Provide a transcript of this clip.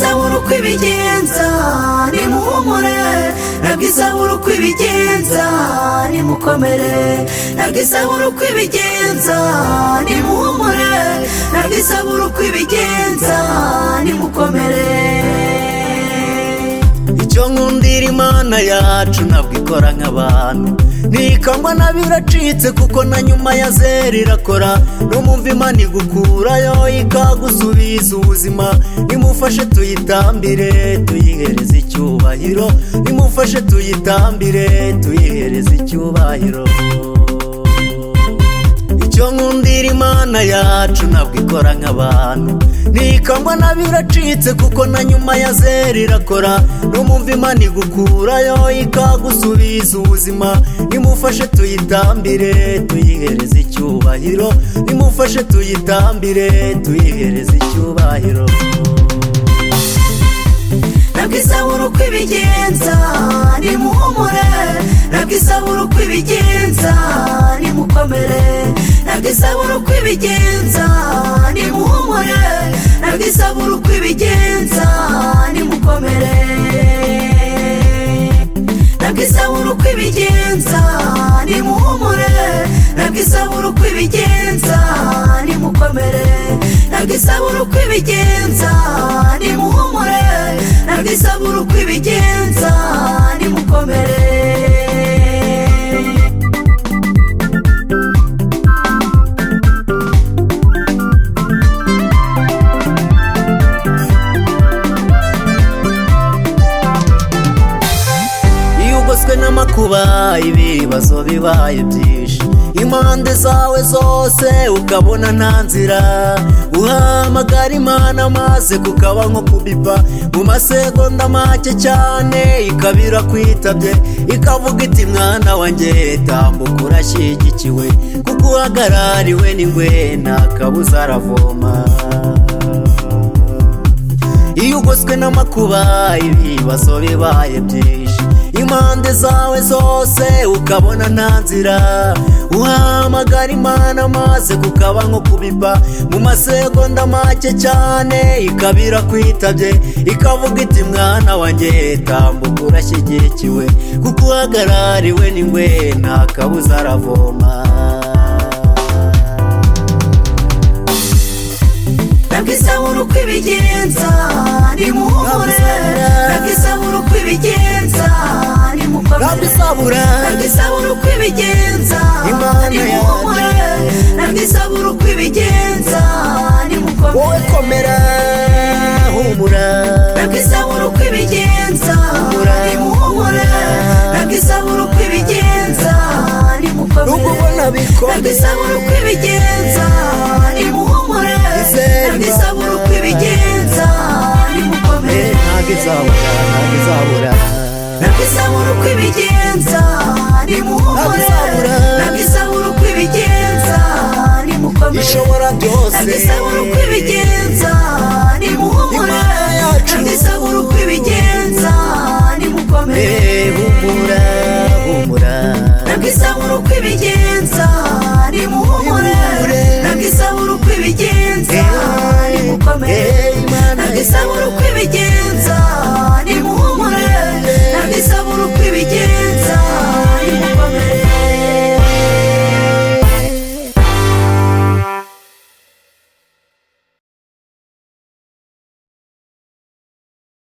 nabwisabura uko ibigenza nimuhumure, nabwisabura uko ibigenza nimukomere, nabwisabura uko ibigenza nimuhumure, nabwisabura uko ibigenza nimukomere. Icyo nkundira Imana yacu ntabwo ikora nk'abantu, ntikangwa na biracitse kuko na nyuma ya zero irakora. Numva Imana igukurayo ikagusubiza ubuzima, nimufashe tuyitambire tuyihereze icyubahiro, nimufashe tuyitambire tuyihereze icyubahiro. Icyo nkundira Imana yacu ntabwo ikora nk'abantu, ntikangwa na biracitse kuko na nyuma ya zero irakora. Numva Imana igukurayo ikagusubiza ubuzima, nimufashe tuyitambire tuyihereze icyubahiro, nimufashe tuyitambire tuyihereze icyubahiro. nabwisabura uko ibigenza nimuhumure, nabwisabura uko ibigenza nimukomere, nabwisabura uko ibigenza nimuhumure, nabwisabura uko ibigenza nimukomere, nabwisabura uko ibigenza nimuhumure, nabwisabura uko ibigenza nimukomere, nabwisabura uko ibigenza nimuhumure, nabwisabura uko ibigenza nimukomere. Iyo ugoswe n'amakuba ibibazo bibaye byinshi, impande zawe zose ukabona nta nzira, uhamagara Imana maze kukaba nko kubipa, mu masegonda make cyane ikabira kwitabye, ikavuga iti mwana wanjye tambuka urashyigikiwe, kuko uhagarariwe n'ingwe nta kabuza aravoma. Iyo ugoswe n'amakuba ibibazo bibaye byinshi, impande zawe zose ukabona nta nzira, uhamagara Imana maze kukaba nko kubipa, mu masegonda make cyane ikabira kwitabye, ikavuga iti mwana wanjye tambuka urashyigikiwe, kuko uhagarariwe n'ingwe nta kabuza aravoma. nabwisabura uko ibigenza nimuhumure, nabwisabura uko ibigenza nimukomere, nabwisabura uko ibigenza nimuhumure, nabwisabura uko ibigenza nimukomere, wowe komera humura, nabwisabura uko ibigenza nimuhumure, nabwisabura uko ibigenza nimukomere, nubwo ubona bikomeye, nabwisabura uko ibigenza nimuhumure, nabwisabura uko ibigenza nimukomere, ntabwo izabura nabwisabura uko ibigenza nimuhumure, nabwisabura uko ibigenza nimukomere, ishobora byose, nabwisabura uko ibigenza nimuhumure, nabwisabura uko ibigenza nimukomere, humura humura, nabwisabura uko ibigenza nimuhumure, nabwisabura uko ibigenza nimukomere, nabwisabura uko ibigenza